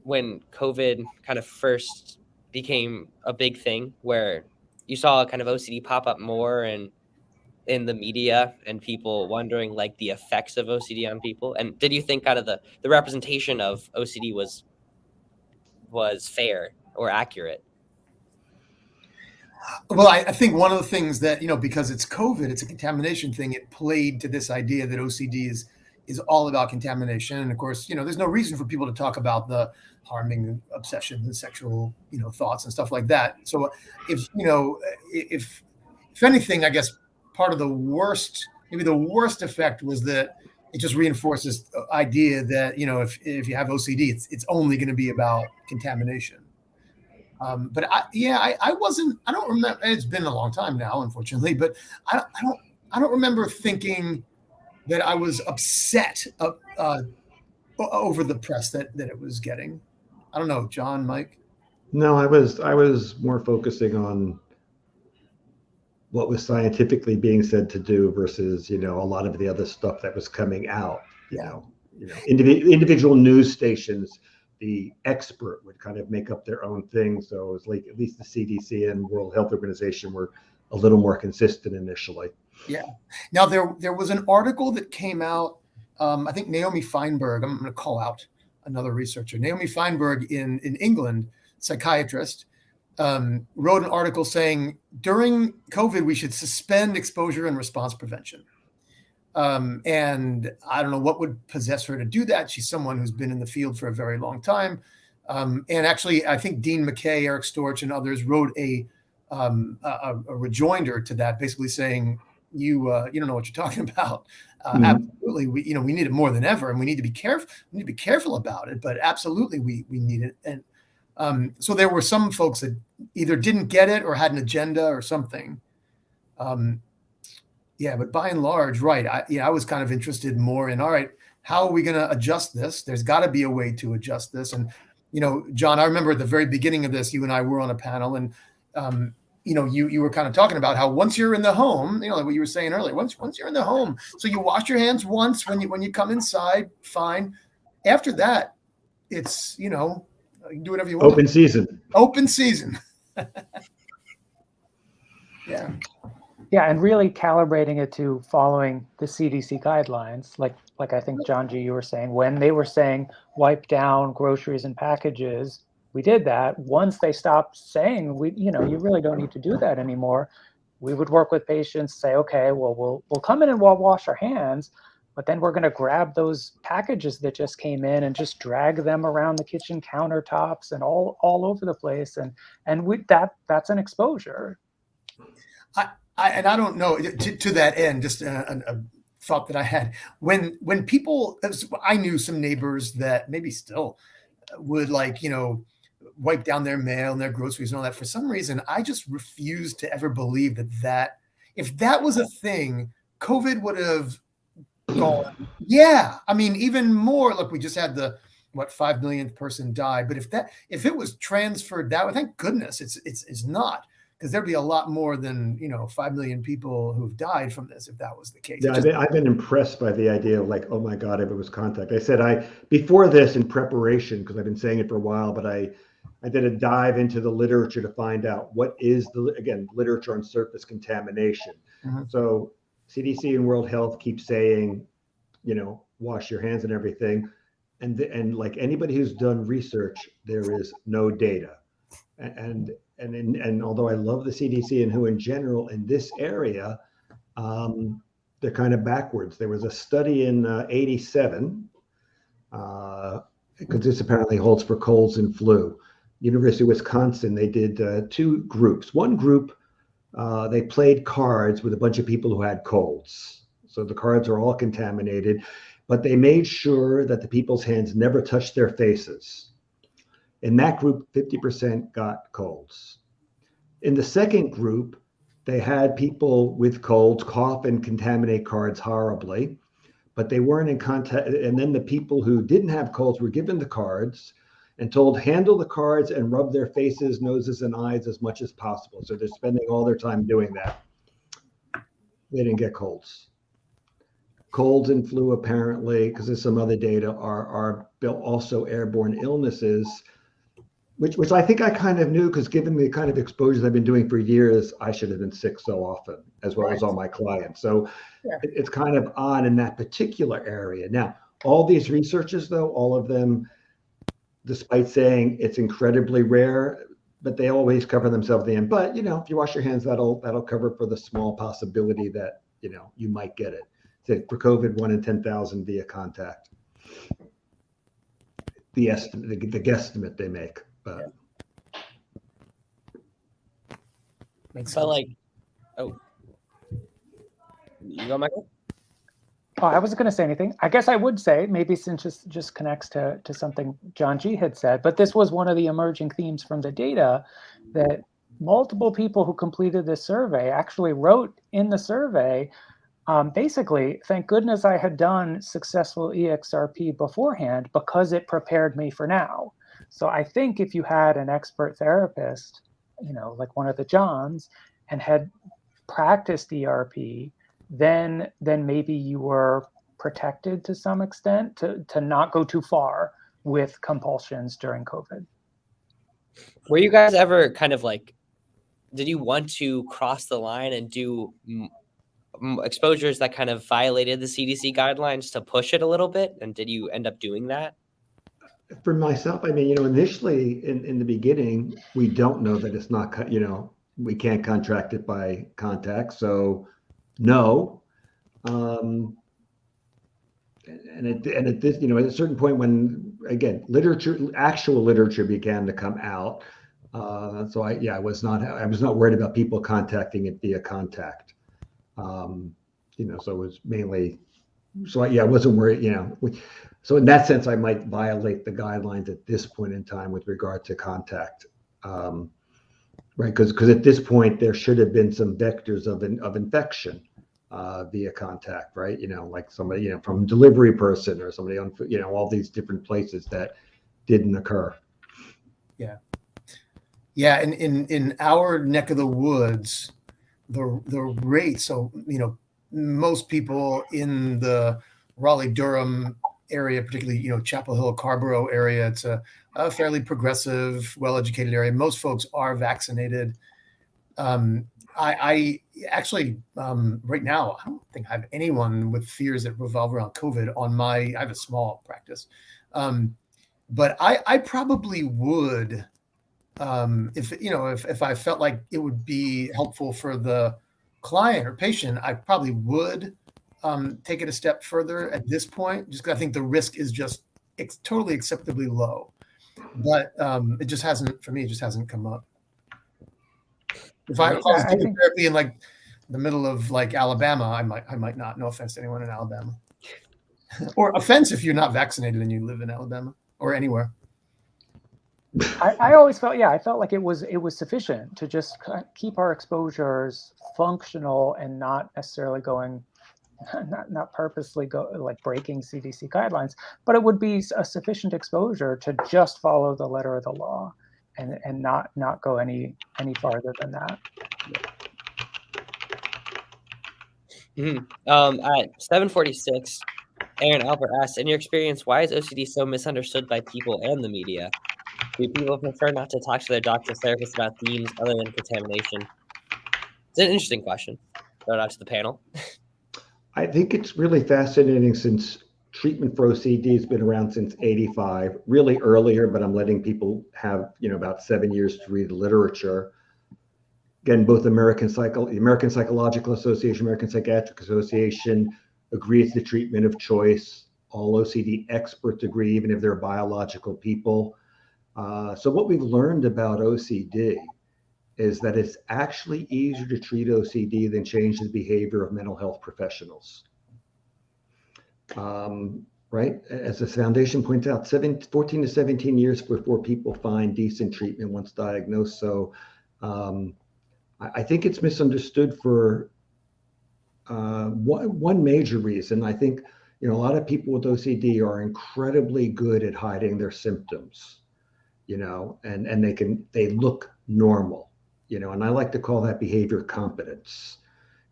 when COVID kind of first became a big thing, where you saw kind of OCD pop up more, and in the media and people wondering like the effects of OCD on people? And did you think kind of the representation of OCD was fair or accurate? Well, I think one of the things that, because it's COVID, it's a contamination thing, it played to this idea that OCD is all about contamination. And of course, there's no reason for people to talk about the harming obsessions and sexual, thoughts and stuff like that. So if anything, I guess part of maybe the worst effect was that it just reinforces the idea that, if you have OCD, it's only going to be about contamination. But I don't remember. It's been a long time now, unfortunately, but I don't remember thinking that I was upset over the press that it was getting. I don't know, John, Mike. No, I was more focusing on what was scientifically being said to do versus, a lot of the other stuff that was coming out. Individual news stations, the expert would kind of make up their own thing. So it was like at least the CDC and World Health Organization were a little more consistent initially. Yeah. Now there was an article that came out. I think Naomi Feinberg. I'm going to call out another researcher. Naomi Feinberg in England, psychiatrist, wrote an article saying during COVID we should suspend exposure and response prevention. And I don't know what would possess her to do that. She's someone who's been in the field for a very long time. And actually, I think Dean McKay, Eric Storch, and others wrote a rejoinder to that, basically saying, you don't know what you're talking about. Absolutely, we need it more than ever, and we need to be careful. We need to be careful about it, but absolutely, we need it. And so there were some folks that either didn't get it or had an agenda or something. But by and large, right. I was kind of interested more in, all right, how are we going to adjust this? There's got to be a way to adjust this. And, John, I remember at the very beginning of this, you and I were on a panel, and, you were kind of talking about how once you're in the home, like what you were saying earlier, once you're in the home, so you wash your hands once when you come inside, fine. After that, it's, you can do whatever you want. Open season. Yeah. Yeah, and really calibrating it to following the CDC guidelines, like I think, John G., you were saying, when they were saying wipe down groceries and packages, we did that. Once they stopped saying, you really don't need to do that anymore, we would work with patients, say, okay, well, we'll come in and we'll wash our hands, but then we're going to grab those packages that just came in and just drag them around the kitchen countertops and all over the place, and that's an exposure. I don't know, to that end, just a thought that I had. When people, I knew some neighbors that maybe still would wipe down their mail and their groceries and all that. For some reason, I just refused to ever believe that if that was a thing, COVID would have gone. Yeah. I mean, even more. Look, we just had the 5 millionth person die. But if it was transferred that way, thank goodness it's not. Because there'd be a lot more than 5 million people who've died from this if that was the case. Yeah, I've been impressed by the idea of oh my God, if it was contact. I said before this in preparation, because I've been saying it for a while, but I did a dive into the literature to find out what is literature on surface contamination. Mm-hmm. So CDC and World Health keep saying, wash your hands and everything, and like anybody who's done research, there is no data, and although I love the CDC and WHO in general, in this area, they're kind of backwards. There was a study in 87, because this apparently holds for colds and flu. University of Wisconsin, they did two groups. One group, they played cards with a bunch of people who had colds. So the cards are all contaminated, but they made sure that the people's hands never touched their faces. In that group, 50% got colds. In the second group, they had people with colds cough and contaminate cards horribly, but they weren't in contact. And then the people who didn't have colds were given the cards and told, handle the cards and rub their faces, noses, and eyes as much as possible. So they're spending all their time doing that. They didn't get colds. Colds and flu, apparently, because there's some other data, are also airborne illnesses. which I think I kind of knew, because given the kind of exposures I've been doing for years, I should have been sick so often, as well as all my clients. So Yeah. it's kind of odd in that particular area. Now, all these researchers, though, all of them, despite saying it's incredibly rare, but they always cover themselves at the end. But, if you wash your hands, that'll cover for the small possibility that, you might get it. So for COVID, 1 in 10,000 via contact. The estimate, the guesstimate they make. But Makes But sense. like, oh, you go, Michael? Oh, I wasn't going to say anything. I guess I would say, maybe since just connects to something John G had said, but this was one of the emerging themes from the data, that multiple people who completed this survey actually wrote in the survey, basically, thank goodness I had done successful EXRP beforehand, because it prepared me for now. So I think if you had an expert therapist, like one of the Johns, and had practiced ERP, then maybe you were protected to some extent to not go too far with compulsions during COVID. Were you guys ever kind of like, did you want to cross the line and do exposures that kind of violated the CDC guidelines to push it a little bit? And did you end up doing that? for myself, I mean, initially in the beginning, we don't know that it's not, we can't contract it by contact. So no. And at this, at a certain point when, again, actual literature began to come out. So I was not worried about people contacting it via contact. So it was mainly, I wasn't worried, so in that sense, I might violate the guidelines at this point in time with regard to contact, right? Because at this point, there should have been some vectors of infection via contact, right? Like somebody, from delivery person or somebody on, all these different places that didn't occur. Yeah. Yeah. And in our neck of the woods, the rate, so, most people in the Raleigh-Durham area, particularly, Chapel Hill, Carborough area, it's a fairly progressive, well-educated area. Most folks are vaccinated. I actually, right now, I don't think I have anyone with fears that revolve around COVID I have a small practice. But I probably would, if I felt like it would be helpful for the client or patient, I probably would take it a step further at this point, just because I think the risk is just totally acceptably low. But it just hasn't come up. If I was doing therapy in like the middle of like Alabama, I might not. No offense to anyone in Alabama, or offense if you're not vaccinated and you live in Alabama or anywhere. I always felt, I felt like it was sufficient to just keep our exposures functional and not necessarily going, not purposely breaking CDC guidelines, but it would be a sufficient exposure to just follow the letter of the law and not go any farther than that. At 7:46, Aaron Albert asks, in your experience, why is OCD so misunderstood by people and the media? Do people prefer not to talk to their doctor therapist about themes other than contamination? It's an interesting question. Throw it out to the panel. I think it's really fascinating, since treatment for OCD has been around since '85, really earlier, but I'm letting people have, about 7 years to read the literature. Again, both the American Psychological Association, American Psychiatric Association agree it's the treatment of choice. All OCD experts agree, even if they're biological people. So what we've learned about OCD is that it's actually easier to treat OCD than change the behavior of mental health professionals. Right? As the foundation points out, 14 to 17 years before people find decent treatment once diagnosed. So I think it's misunderstood for one major reason. I think, a lot of people with OCD are incredibly good at hiding their symptoms, and they look normal, and I like to call that behavior competence,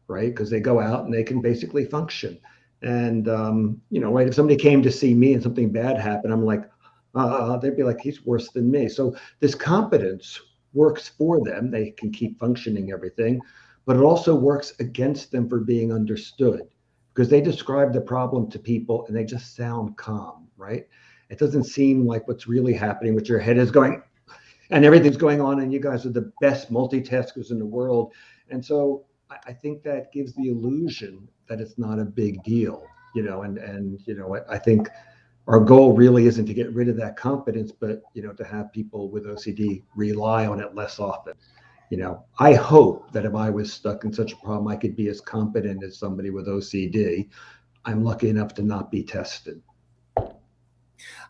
right? Because they go out and they can basically function. And, right, if somebody came to see me and something bad happened, I'm like, they'd be like, he's worse than me. So this competence works for them. They can keep functioning everything, but it also works against them for being understood, because they describe the problem to people and they just sound calm, right? It doesn't seem like what's really happening, what your head is going and everything's going on, and you guys are the best multitaskers in the world. And so I think that gives the illusion that it's not a big deal, and I think our goal really isn't to get rid of that competence, but, to have people with OCD rely on it less often. I hope that if I was stuck in such a problem, I could be as competent as somebody with OCD. I'm lucky enough to not be tested.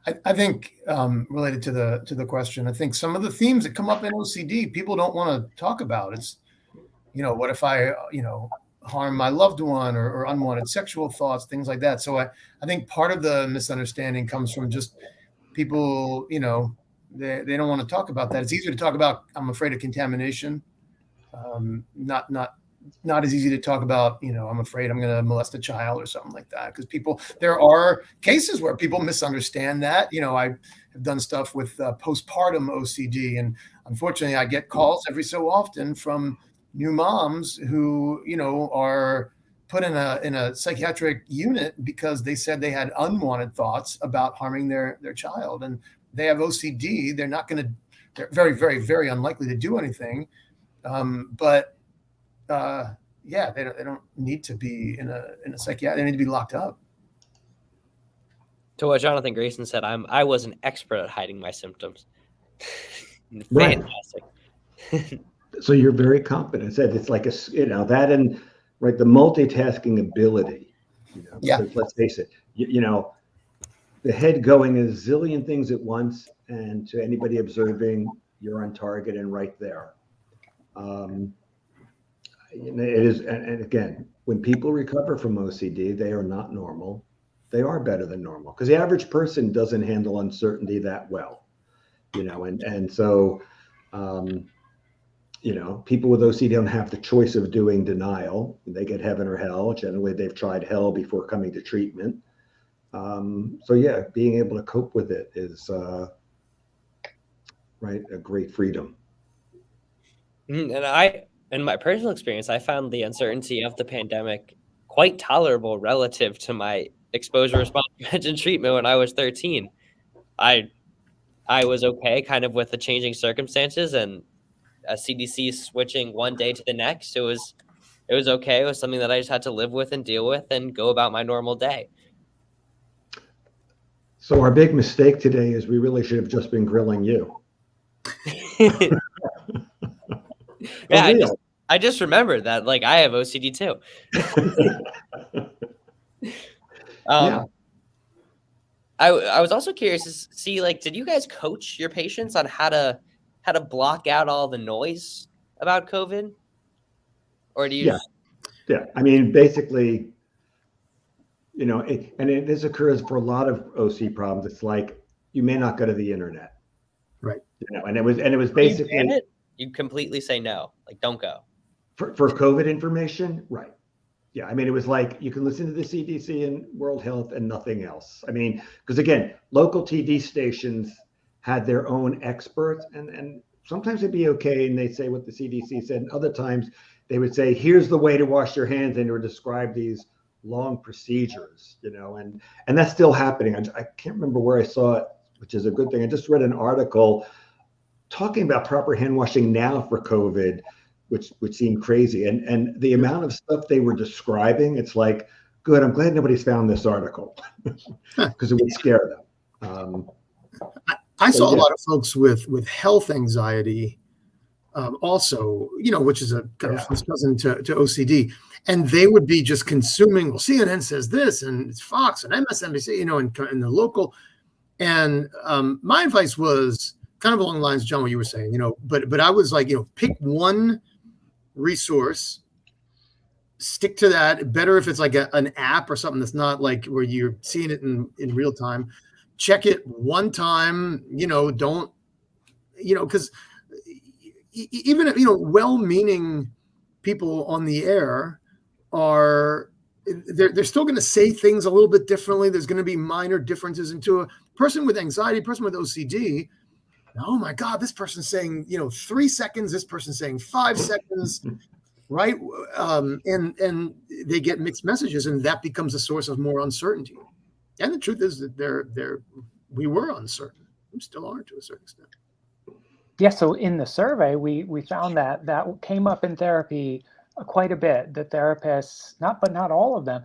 I think related to the question, I think some of the themes that come up in OCD, people don't want to talk about. It's, what if I, harm my loved one, or unwanted sexual thoughts, things like that. So I think part of the misunderstanding comes from just people, they don't want to talk about that. It's easier to talk about, I'm afraid of contamination. Not as easy to talk about, I'm afraid I'm going to molest a child or something like that. Because there are cases where people misunderstand that. I have done stuff with postpartum OCD, and unfortunately I get calls every so often from new moms who, are put in a psychiatric unit because they said they had unwanted thoughts about harming their child, and they have OCD. They're very, very, very unlikely to do anything. But they don't need to be in a psychiatric. They need to be locked up. To what Jonathan Grayson said, I was an expert at hiding my symptoms. Right. Fantastic. So you're very competent. I said it's like that, and right, the multitasking ability. Yeah. Let's face it. The head going a zillion things at once, and to anybody observing, you're on target and right there. It is, and again, when people recover from OCD, they are not normal. They are better than normal, because the average person doesn't handle uncertainty that well, and so, people with OCD don't have the choice of doing denial. They get heaven or hell. Generally, they've tried hell before coming to treatment. Being able to cope with it is, right, a great freedom. And in my personal experience, I found the uncertainty of the pandemic quite tolerable relative to my exposure response prevention treatment when I was 13. I was okay kind of with the changing circumstances, and a CDC switching one day to the next. It was okay. It was something that I just had to live with and deal with and go about my normal day. So our big mistake today is we really should have just been grilling you. Yeah, I just remembered that, like, I have OCD too. Yeah. I was also curious to see, like, did you guys coach your patients on how to block out all the noise about COVID? Or do you? Yeah. I mean, basically, this occurs for a lot of OC problems. It's like, you may not go to the internet. Right. And it was basically, you completely say no, like, don't go. For COVID information, right. Yeah, I mean, it was like, you can listen to the CDC and World Health and nothing else. I mean, because again, local TV stations had their own experts, and sometimes it'd be okay, and they'd say what the CDC said, and other times they would say, here's the way to wash your hands, and they would describe these long procedures, and that's still happening. I can't remember where I saw it, which is a good thing. I just read an article talking about proper hand washing now for COVID, which seemed crazy. And the amount of stuff they were describing, it's like, good, I'm glad nobody's found this article, because it would scare them. I saw a lot of folks with health anxiety also, which is a kind of cousin to OCD. And they would be just consuming, well, CNN says this, and it's Fox and MSNBC, in the local. And my advice was kind of along the lines of, John, what you were saying, but I was like, pick one resource, stick to that. Better if it's like an app or something that's not like where you're seeing it in real time. Check it one time, don't, because even, well-meaning people on the air they're still going to say things a little bit differently. There's going to be minor differences into Person with anxiety, person with OCD, oh my God, this person's saying, 3 seconds, this person's saying 5 seconds, right? And they get mixed messages, and that becomes a source of more uncertainty. And the truth is that we were uncertain. We still are to a certain extent. Yeah, so in the survey, we found that came up in therapy quite a bit. The therapists, not all of them,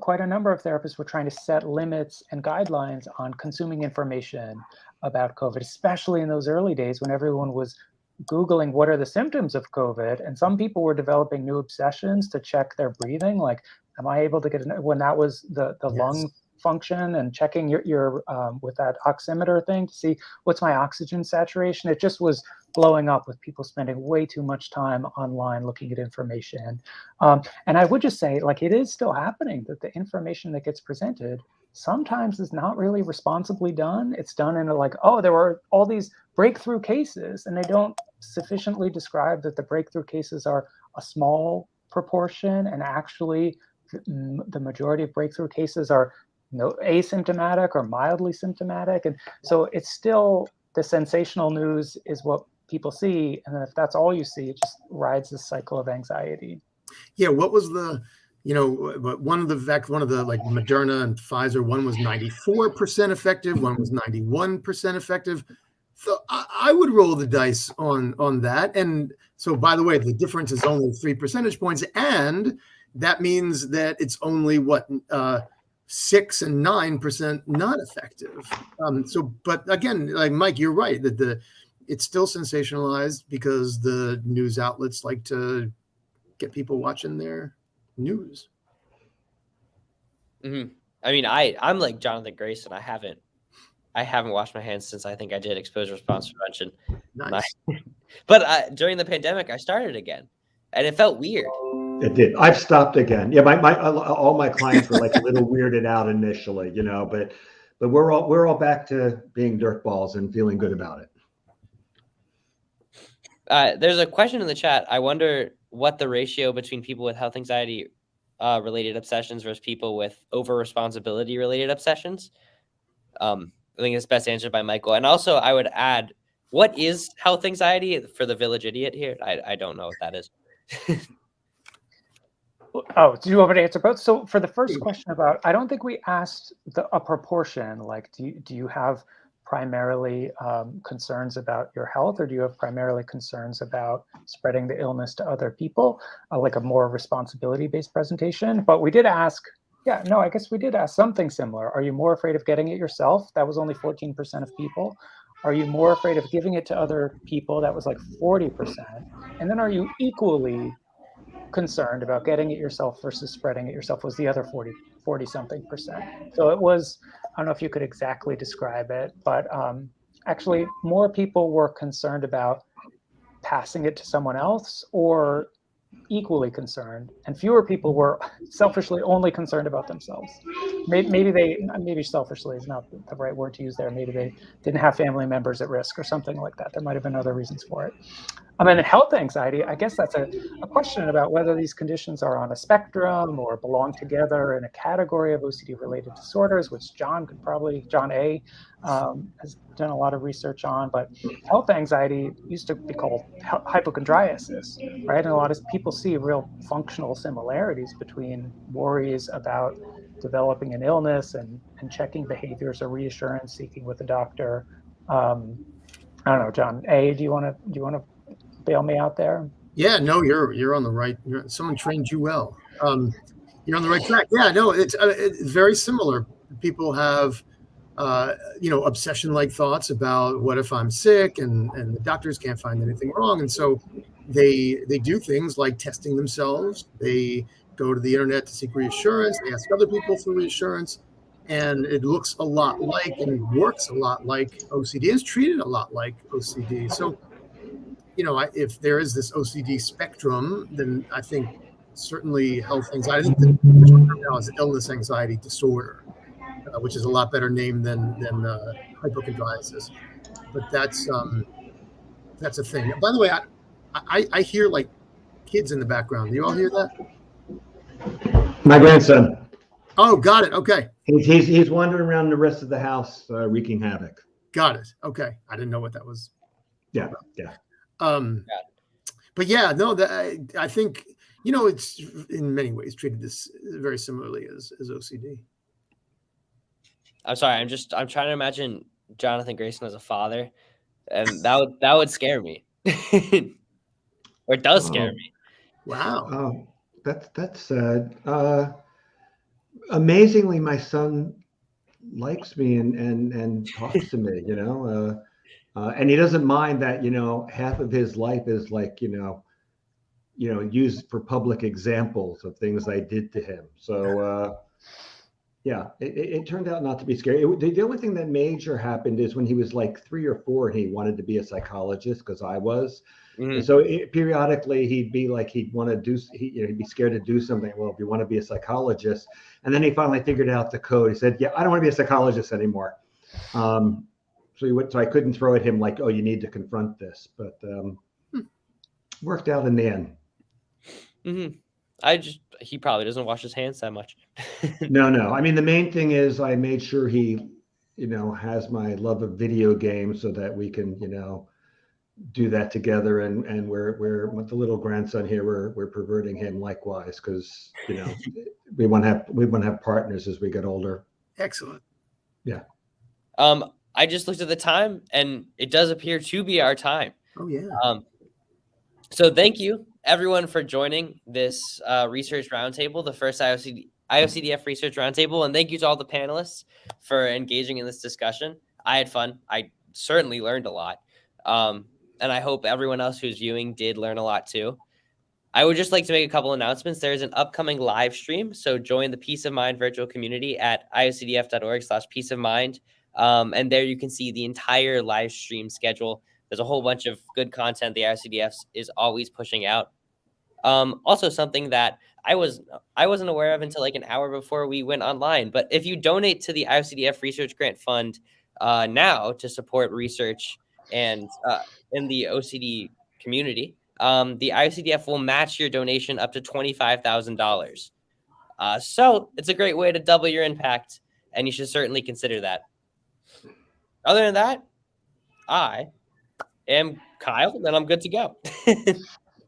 quite a number of therapists were trying to set limits and guidelines on consuming information about COVID, especially in those early days when everyone was Googling what are the symptoms of COVID. And some people were developing new obsessions to check their breathing, like, am I able to get when that was the Yes. lung function, and checking your with that oximeter thing to see what's my oxygen saturation. It just was blowing up with people spending way too much time online looking at information. And I would just say, like, it is still happening that the information that gets presented sometimes is not really responsibly done. It's done in a like, oh, there were all these breakthrough cases, and they don't sufficiently describe that the breakthrough cases are a small proportion, and actually the majority of breakthrough cases are asymptomatic or mildly symptomatic. And so it's still, the sensational news is what people see. And then if that's all you see, it just rides this cycle of anxiety. Yeah. What was the, one of the like Moderna and Pfizer, one was 94% effective, one was 91% effective. So I would roll the dice on that. And so, by the way, the difference is only 3 percentage points. And that means that it's only 6 and 9% not effective. But again, like Mike, you're right that it's still sensationalized because the news outlets like to get people watching their news. Mm-hmm. I mean, I'm like Jonathan Grayson. I haven't washed my hands since I think I did exposure response prevention. Nice. But during the pandemic, I started again, and it felt weird. It did. I've stopped again. Yeah, all my clients were like a little weirded out initially, but we're all back to being dirtballs and feeling good about it. There's a question in the chat. I wonder what the ratio between people with health anxiety related obsessions versus people with over responsibility related obsessions. I think it's best answered by Michael. And also, I would add, what is health anxiety for the village idiot here? I don't know what that is. Oh, do you want me to answer both? So for the first question about, I don't think we asked a proportion, like, do you have primarily concerns about your health, or do you have primarily concerns about spreading the illness to other people, like a more responsibility-based presentation? But we did ask, I guess we did ask something similar. Are you more afraid of getting it yourself? That was only 14% of people. Are you more afraid of giving it to other people? That was like 40%. And then are you equally concerned about getting it yourself versus spreading it yourself was the other 40 something percent. So it was, I don't know if you could exactly describe it, but actually more people were concerned about passing it to someone else or equally concerned, and fewer people were selfishly only concerned about themselves. Maybe selfishly is not the right word to use there. Maybe they didn't have family members at risk or something like that. There might have been other reasons for it. And health anxiety, I guess that's a question about whether these conditions are on a spectrum or belong together in a category of OCD-related disorders, which John A. Has done a lot of research on. But health anxiety used to be called hypochondriasis, right? And a lot of people see real functional similarities between worries about developing an illness and checking behaviors or reassurance seeking with a doctor. I don't know, John A., do you want to bail me out there? Yeah, no, you're on the right. Someone trained you well. You're on the right track. Yeah, no, it's very similar. People have, obsession-like thoughts about what if I'm sick and the doctors can't find anything wrong, and so they do things like testing themselves. They go to the internet to seek reassurance. They ask other people for reassurance, and it looks a lot like and works a lot like OCD. Is treated a lot like OCD. So, if there is this OCD spectrum, then I think certainly health anxiety. I think the term now is illness anxiety disorder, which is a lot better name than hypochondriasis. But that's a thing. By the way, I hear like kids in the background. Do you all hear that? My grandson. Oh, got it. Okay. He's wandering around the rest of the house wreaking havoc. Got it. Okay. I didn't know what that was. Yeah. But yeah, no, I think, it's in many ways treated this very similarly as OCD. I'm sorry. I'm trying to imagine Jonathan Grayson as a father, and that would scare me, or it does scare me. Wow. That's sad. Amazingly, my son likes me and talks to me, and he doesn't mind that, half of his life is like, used for public examples of things I did to him. So, yeah, it turned out not to be scary. The only thing that major happened is when he was like 3 or 4, and he wanted to be a psychologist because I was. Mhm. And so periodically he'd be like, he'd want to do, he'd be scared to do something. Well, if you want to be a psychologist, and then he finally figured out the code. He said, yeah, I don't want to be a psychologist anymore. So I couldn't throw at him like, oh, you need to confront this, but worked out in the end. Mm-hmm. He probably doesn't wash his hands that much. No. I mean, the main thing is I made sure he, has my love of video games so that we can, do that together. And we're with the little grandson here, we're perverting him likewise, because, we want to have partners as we get older. Excellent. Yeah. I just looked at the time, and it does appear to be our time. Oh yeah. So thank you everyone for joining this Research Roundtable, the first IOCDF Research Roundtable, and thank you to all the panelists for engaging in this discussion. I had fun. I certainly learned a lot. And I hope everyone else who's viewing did learn a lot too. I would just like to make a couple announcements. There's an upcoming live stream, so join the Peace of Mind virtual community at iocdf.org/peaceofmind. And there you can see the entire live stream schedule. There's a whole bunch of good content the IOCDF is always pushing out. Also something that I wasn't aware of until like an hour before we went online. But if you donate to the IOCDF Research Grant Fund now to support research and in the OCD community, the IOCDF will match your donation up to $25,000. So it's a great way to double your impact, and you should certainly consider that. Other than that, I am Kyle, and I'm good to go.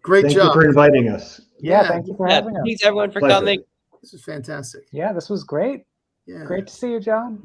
Great Thank job. you for inviting us. Yeah, thank you for having us. Thanks everyone for Pleasure. coming. This is fantastic. Yeah, this was great. Yeah. Great to see you, John.